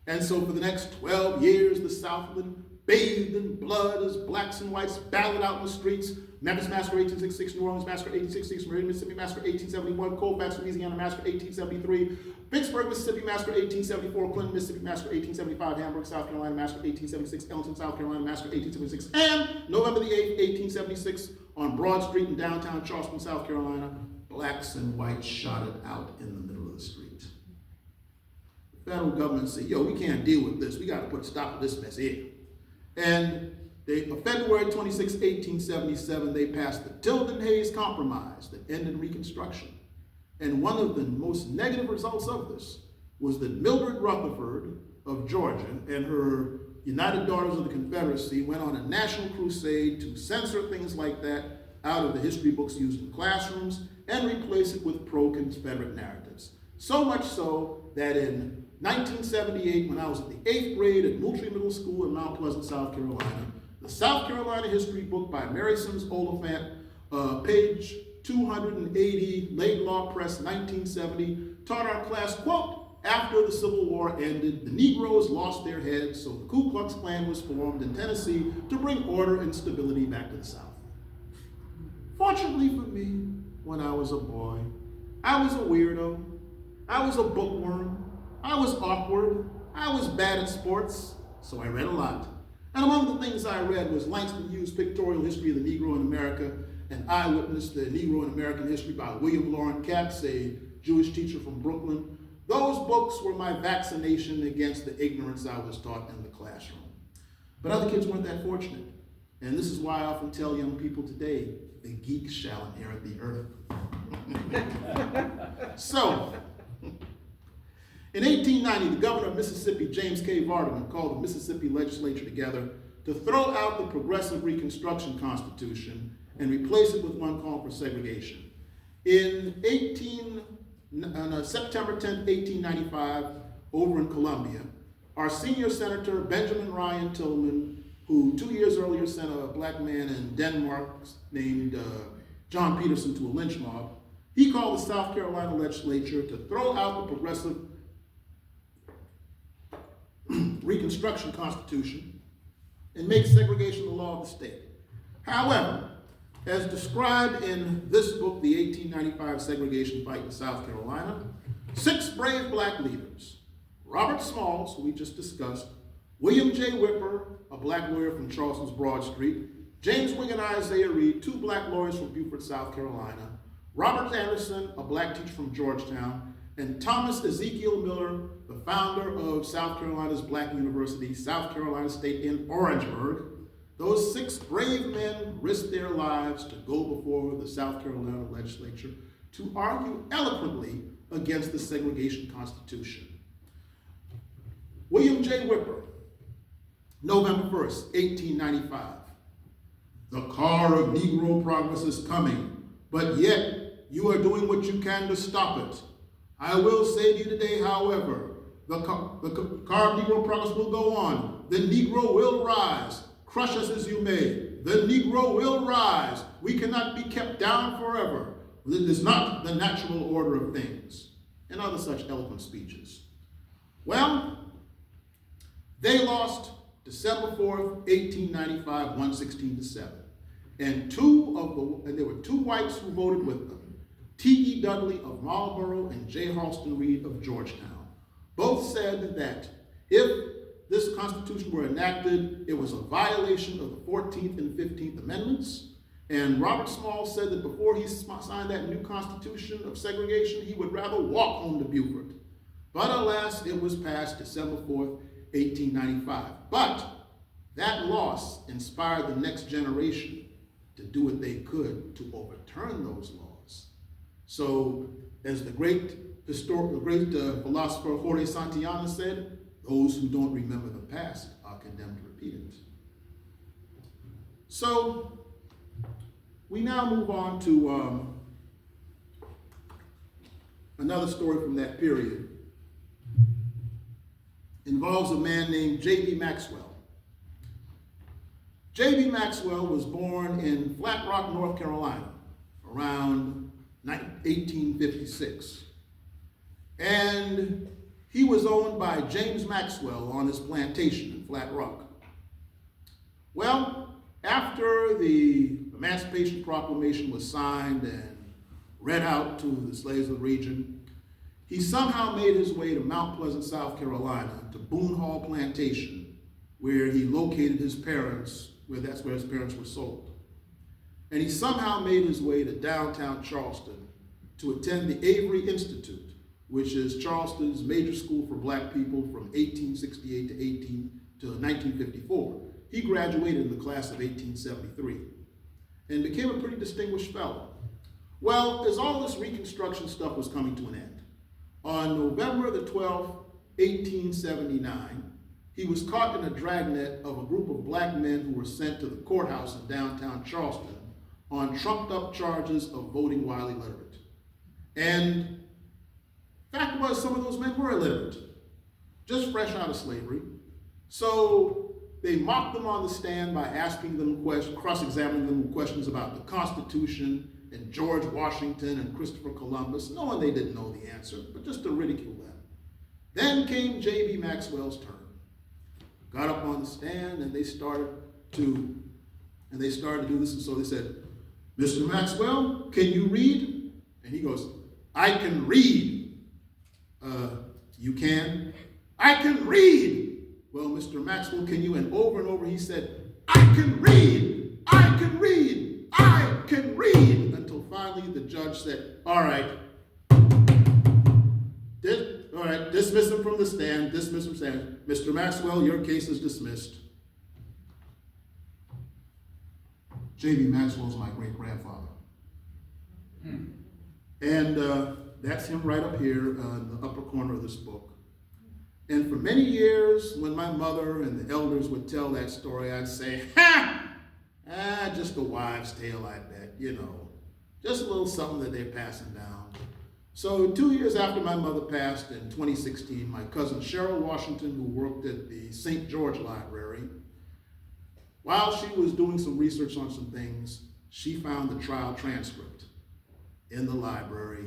And so for the next 12 years, the Southland bathed in blood as blacks and whites battled out in the streets. Memphis Massacre 1866, New Orleans Massacre 1866, Meridian, Mississippi Massacre 1871, Colfax, Louisiana Massacre 1873, Vicksburg, Mississippi Massacre 1874, Clinton, Mississippi Massacre 1875, Hamburg, South Carolina Massacre 1876, Ellington, South Carolina Massacre 1876, and November the 8th, 1876, on Broad Street in downtown Charleston, South Carolina, blacks and whites shot it out in the middle of the street. The federal government said, yo, we can't deal with this. We got to put a stop to this mess here. And on February 26, 1877, they passed the Tilden-Hayes Compromise that ended Reconstruction. And one of the most negative results of this was that Mildred Rutherford of Georgia and her United Daughters of the Confederacy went on a national crusade to censor things like that out of the history books used in classrooms and replace it with pro-Confederate narratives. So much so that in 1978, when I was at the 8th grade at Moultrie Middle School in Mount Pleasant, South Carolina, the South Carolina history book by Mary Sims Oliphant, page 280, Laidlaw Press, 1970, taught our class, quote, after the Civil War ended, the Negroes lost their heads, so the Ku Klux Klan was formed in Tennessee to bring order and stability back to the South. Fortunately for me, when I was a boy, I was a weirdo, I was a bookworm, I was awkward, I was bad at sports, so I read a lot. And among the things I read was Langston Hughes' Pictorial History of the Negro in America and Eyewitness to Negro in American History by William Loren Katz, a Jewish teacher from Brooklyn. Those books were my vaccination against the ignorance I was taught in the classroom. But other kids weren't that fortunate. And this is why I often tell young people today, the geeks shall inherit the earth. So, in 1890, the governor of Mississippi, James K. Vardaman, called the Mississippi legislature together to throw out the Progressive Reconstruction Constitution and replace it with one called for segregation. On September 10, 1895, over in Columbia, our senior senator, Benjamin Ryan Tillman, who 2 years earlier sent a black man in Denmark named John Peterson to a lynch mob, he called the South Carolina legislature to throw out the Progressive Reconstruction Constitution and make segregation the law of the state. However, as described in this book, The 1895 Segregation Fight in South Carolina, 6 brave black leaders, Robert Smalls, who we just discussed, William J. Whipper, a black lawyer from Charleston's Broad Street, James Wing and Isaiah Reed, 2 black lawyers from Beaufort, South Carolina, Robert Anderson, a black teacher from Georgetown, and Thomas Ezekiel Miller, the founder of South Carolina's Black University, South Carolina State in Orangeburg. Those 6 brave men risked their lives to go before the South Carolina legislature to argue eloquently against the segregation constitution. William J. Whipper, November 1st, 1895. The car of Negro progress is coming, but yet you are doing what you can to stop it. I will say to you today, however, the car of Negro progress will go on. The Negro will rise. Crush us as you may. The Negro will rise. We cannot be kept down forever. It is not the natural order of things. And other such eloquent speeches. Well, they lost December 4th, 1895, 116-7. And there were two whites who voted with them, T.E. Dudley of Marlborough and J. Halston Reed of Georgetown. Both said that if this Constitution were enacted, it was a violation of the 14th and 15th Amendments. And Robert Small said that before he signed that new Constitution of segregation, he would rather walk home to Beaufort. But alas, it was passed December 4th, 1895. But that loss inspired the next generation to do what they could to overturn those laws. So, as the great philosopher Jorge Santayana said, those who don't remember the past are condemned to repeat it. So, we now move on to another story from that period. Involves a man named J.B. Maxwell. J.B. Maxwell was born in Flat Rock, North Carolina, around 1856. And he was owned by James Maxwell on his plantation in Flat Rock. Well, after the Emancipation Proclamation was signed and read out to the slaves of the region, he somehow made his way to Mount Pleasant, South Carolina, to Boone Hall Plantation, where he located his parents, that's where his parents were sold. And he somehow made his way to downtown Charleston to attend the Avery Institute, which is Charleston's major school for black people from 1868 to 1954. He graduated in the class of 1873 and became a pretty distinguished fellow. Well, as all this Reconstruction stuff was coming to an end, on November the 12th, 1879, he was caught in a dragnet of a group of black men who were sent to the courthouse in downtown Charleston on trumped-up charges of voting while illiterate. And fact was, some of those men were illiterate, just fresh out of slavery. So they mocked them on the stand by asking them cross-examining them with questions about the Constitution and George Washington and Christopher Columbus, knowing they didn't know the answer, but just to ridicule them. Then came J.B. Maxwell's turn. Got up on the stand and they started to do this. And so they said, "Mr. Maxwell, can you read?" And he goes, "I can read." "You can?" "I can read." "Well, Mr. Maxwell, can you?" And over he said, "I can read, I can read, I can read," until finally the judge said, all right, dismiss him from the stand, dismiss him from the stand. "Mr. Maxwell, your case is dismissed." J.B. Maxwell's my great-grandfather. And that's him right up here in the upper corner of this book. And for many years, when my mother and the elders would tell that story, I'd say, just a wives' tale, I bet, just a little something that they're passing down. So 2 years after my mother passed in 2016, my cousin Cheryl Washington, who worked at the St. George Library, while she was doing some research on some things, she found the trial transcript in the library,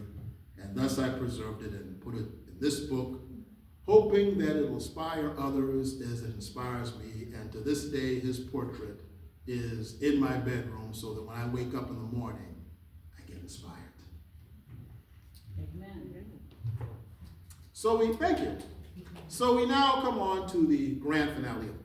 and thus I preserved it and put it in this book, hoping that it will inspire others as it inspires me. And to this day, his portrait is in my bedroom so that when I wake up in the morning, I get inspired. Amen. Thank you. So we now come on to the grand finale of this.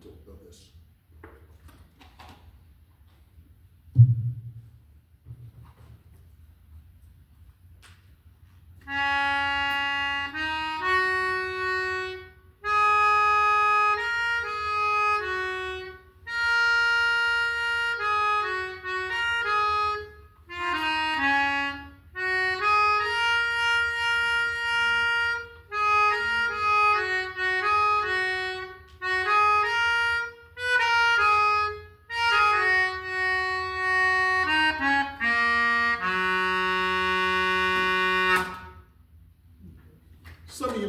Some of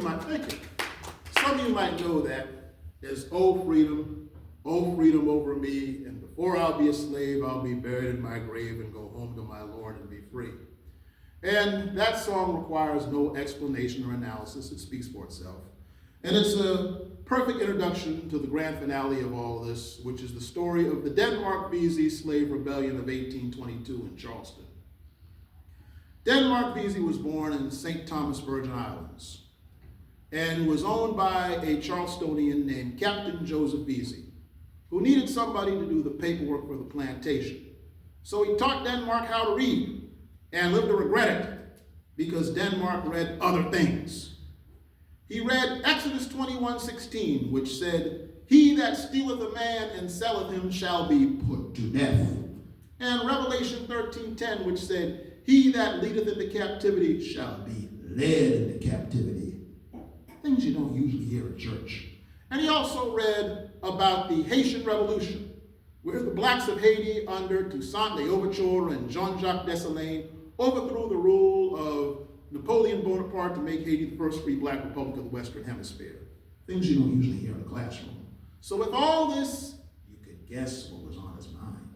you might know that as "Oh freedom over me, and before I'll be a slave, I'll be buried in my grave and go home to my Lord and be free." And that song requires no explanation or analysis. It speaks for itself. And it's a perfect introduction to the grand finale of all of this, which is the story of the Denmark-Vesey slave rebellion of 1822 in Charleston. Denmark-Vesey was born in St. Thomas, Virgin Islands, and was owned by a Charlestonian named Captain Joseph Vesey, who needed somebody to do the paperwork for the plantation. So he taught Denmark how to read and lived to regret it because Denmark read other things. He read Exodus 21:16, which said, "He that stealeth a man and selleth him shall be put to death." And Revelation 13:10, which said, "He that leadeth into captivity shall be led into captivity." Things you don't usually hear in church. And he also read about the Haitian Revolution, where the blacks of Haiti under Toussaint Louverture and Jean-Jacques Dessalines overthrew the rule of Napoleon Bonaparte to make Haiti the first free black republic of the Western Hemisphere. Things you don't usually hear in the classroom. So with all this, you could guess what was on his mind.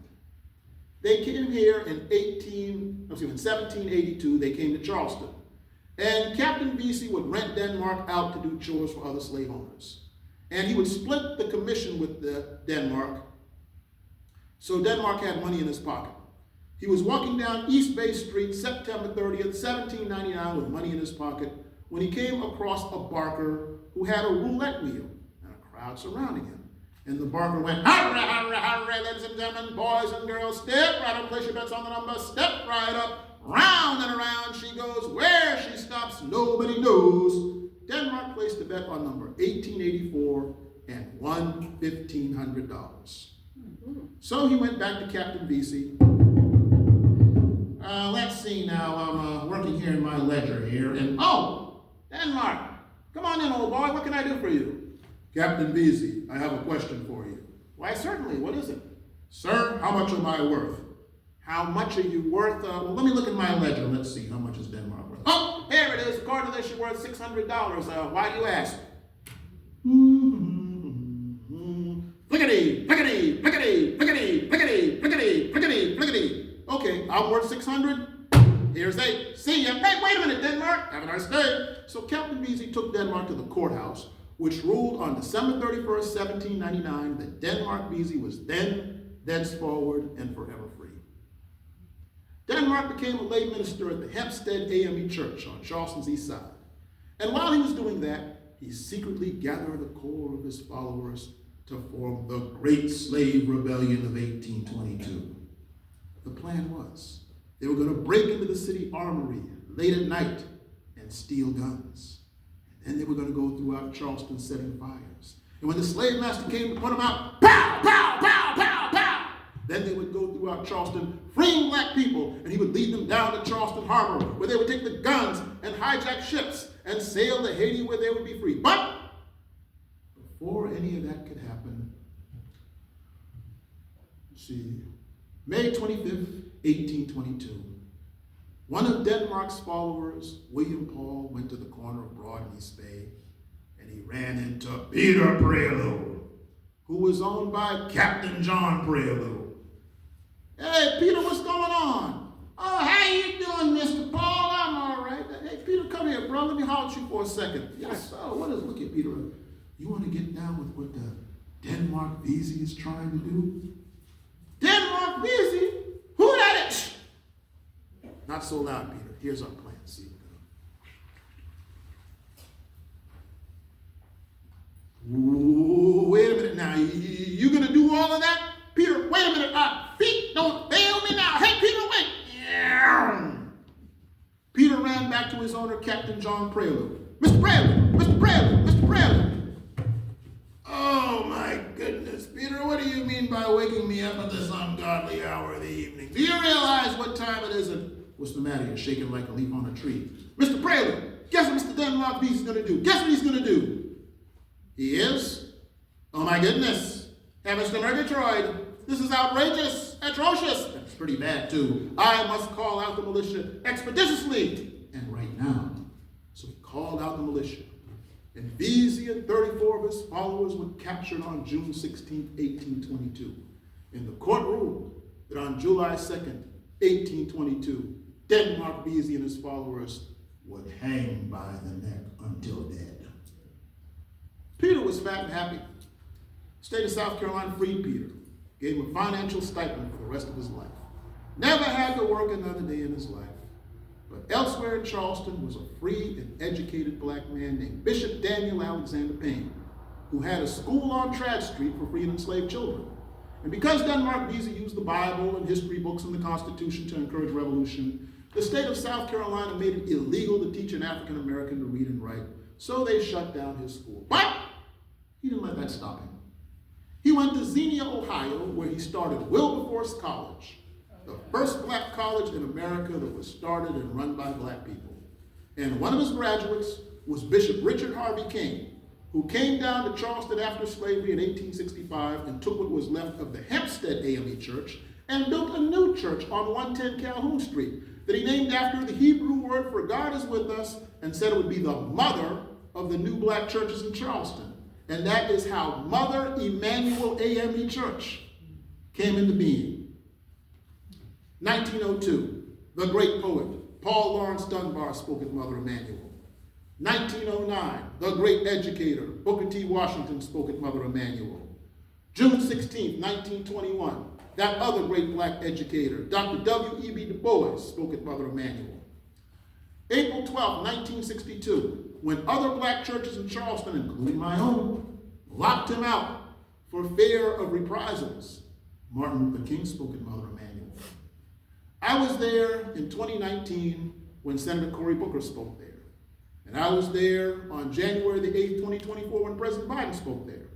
They came here in 1782, they came to Charleston. And Captain Vesey would rent Denmark out to do chores for other slave owners. And he would split the commission with Denmark, so Denmark had money in his pocket. He was walking down East Bay Street, September 30th, 1799, with money in his pocket, when he came across a barker who had a roulette wheel and a crowd surrounding him. And the barker went, "Hurrah, hurrah, hurrah, ladies and gentlemen, boys and girls, step right up, place your bets on the number, step right up, round and around she goes, where she stops, nobody knows." Denmark placed a bet on number 1884 and won $1,500. So he went back to Captain Vesey. Let's see now, I'm working here in my ledger here, and oh, Denmark, come on in, old boy, what can I do for you? Captain Vesey, I have a question for you. Why, certainly, what is it? Sir, how much am I worth? How much are you worth? Well, let me look at my ledger. Let's see, how much is Denmark worth? Oh, here it is. According to this, you're worth $600. Why do you ask? Flickety, flickety, flickety, flickety, flickety, flickety, flickety, flickety. Okay, I'm worth 600. Here's 8. See ya. Hey, wait a minute, Denmark. Have a nice day. So Captain Vesey took Denmark to the courthouse, which ruled on December 31st, 1799, that Denmark Vesey was then, thenceforward, and forever free. Denmark became a lay minister at the Hempstead AME Church on Charleston's east side. And while he was doing that, he secretly gathered a core of his followers to form the Great Slave Rebellion of 1822. The plan was they were going to break into the city armory late at night and steal guns. And then they were going to go throughout Charleston setting fires. And when the slave master came to put them out, pow, pow, pow, pow, pow! Then they would go throughout Charleston freeing black people, and he would lead them down to Charleston Harbor, where they would take the guns and hijack ships and sail to Haiti, where they would be free. But before any of that could happen, May 25th, 1822, one of Denmark's followers, William Paul, went to the corner of Broad and East Bay, and he ran into Peter Prelude, who was owned by Captain John Prelude. "Hey, Peter, what's going on?" "Oh, how you doing, Mr. Paul? I'm all right." "Hey, Peter, come here, bro. Let me holler at you for a second." "Yes, sir. Look at Peter. You want to get down with what the Denmark Vesey is trying to do?" "Denmark Vesey? Who that is?" "Not so loud, Peter. Here's our plan. See, ooh, wait a minute now. You gonna do all of that? Peter, wait a minute. Feet don't fail me now. Hey, Peter, wait. Yeah. Peter ran back to his owner, Captain John Prelude. "Mr. Prelude, Mr. Prelude, Mr. Prelude." "Oh, my goodness, Peter, what do you mean by waking me up at this ungodly hour of the evening? Do you realize what time it is?" And "What's the matter? You're shaking like a leaf on a tree." "Mr. Prelude, guess what Mr. Denmark Vesey's going to do? Guess what he's going to do?" "He is? Oh, my goodness. Heavens to Murgatroyd. This is outrageous, atrocious. It's pretty bad, too. I must call out the militia expeditiously, and right now." So he called out the militia. And Vesey and 34 of his followers were captured on June 16, 1822. And the court ruled that on July 2nd, 1822, Denmark Vesey and his followers would hang by the neck until dead. Peter was fat and happy. State of South Carolina freed Peter, gave him a financial stipend for the rest of his life. Never had to work another day in his life. But elsewhere in Charleston was a free and educated black man named Bishop Daniel Alexander Payne, who had a school on Tradd Street for free and enslaved children. And because Denmark Vesey used the Bible and history books and the Constitution to encourage revolution, the state of South Carolina made it illegal to teach an African American to read and write, so they shut down his school. But he didn't let that stop him. He went to Xenia, Ohio, where he started Wilberforce College, the first black college in America that was started and run by black people. And one of his graduates was Bishop Richard Harvey King, who came down to Charleston after slavery in 1865 and took what was left of the Hempstead AME Church and built a new church on 110 Calhoun Street that he named after the Hebrew word for God is with us, and said it would be the mother of the new black churches in Charleston. And that is how Mother Emanuel AME Church came into being. 1902, the great poet Paul Laurence Dunbar spoke at Mother Emanuel. 1909, the great educator Booker T. Washington spoke at Mother Emanuel. June 16, 1921, that other great black educator, Dr. W.E.B. Du Bois, spoke at Mother Emanuel. April 12, 1962, when other black churches in Charleston, including my own, locked him out for fear of reprisals, Martin Luther King spoke at Mother Emanuel. I was there in 2019 when Senator Cory Booker spoke there. And I was there on January the 8th, 2024 when President Biden spoke there.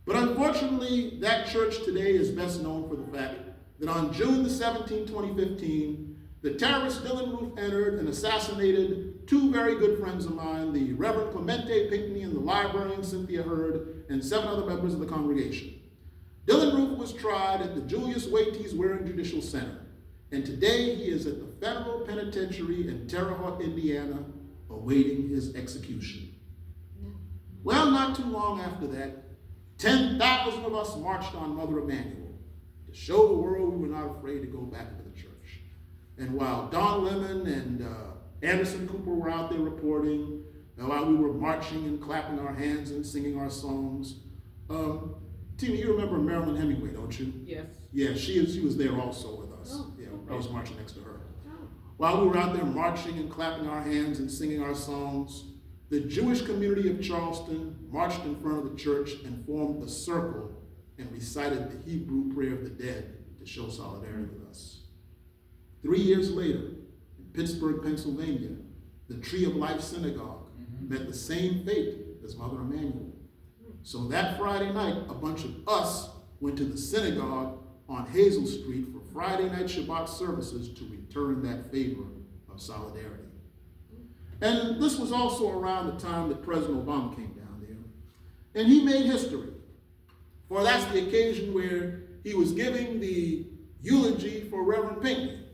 But unfortunately, that church today is best known for the fact that on June the 17th, 2015, the terrorist Dylan Roof entered and assassinated two very good friends of mine, the Reverend Clemente Pinckney and the librarian Cynthia Hurd, and 7 other members of the congregation. Dylan Roof was tried at the Julius Waites Waring Judicial Center, and today he is at the federal penitentiary in Terre Haute, Indiana, awaiting his execution. Well, not too long after that, 10,000 of us marched on Mother Emanuel to show the world we were not afraid to go back into the church. And while Don Lemon and Anderson Cooper were out there reporting, and while we were marching and clapping our hands and singing our songs, Tina, you remember Marilyn Hemingway, don't you? Yes. Yeah, she was there also with us. Oh, yeah, okay. I was marching next to her. Oh. While we were out there marching and clapping our hands and singing our songs, the Jewish community of Charleston marched in front of the church and formed a circle and recited the Hebrew prayer of the dead to show solidarity with us. 3 years later, in Pittsburgh, Pennsylvania, the Tree of Life Synagogue met the same fate as Mother Emanuel. So that Friday night, a bunch of us went to the synagogue on Hazel Street for Friday night Shabbat services to return that favor of solidarity. And this was also around the time that President Obama came down there. And he made history. For that's the occasion where he was giving the eulogy for Reverend Pinckney.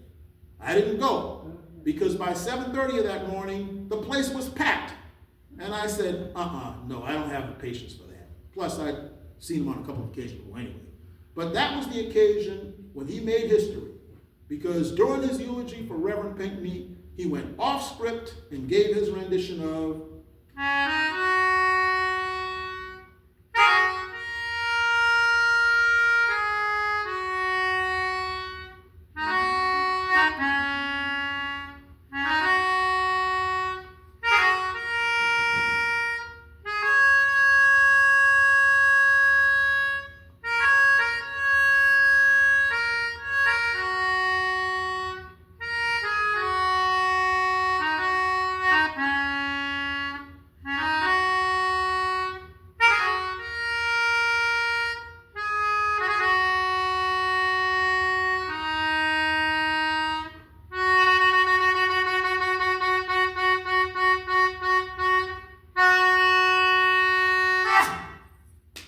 I didn't go because by 7:30 of that morning, the place was packed. And I said, no, I don't have the patience for that. Plus, I'd seen him on a couple of occasions anyway. But that was the occasion when he made history, because during his eulogy for Reverend Pinckney, he went off script and gave his rendition of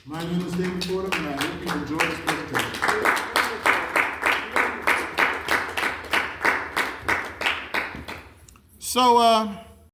My name is Damon Fordham, and I hope you enjoy this presentation. So,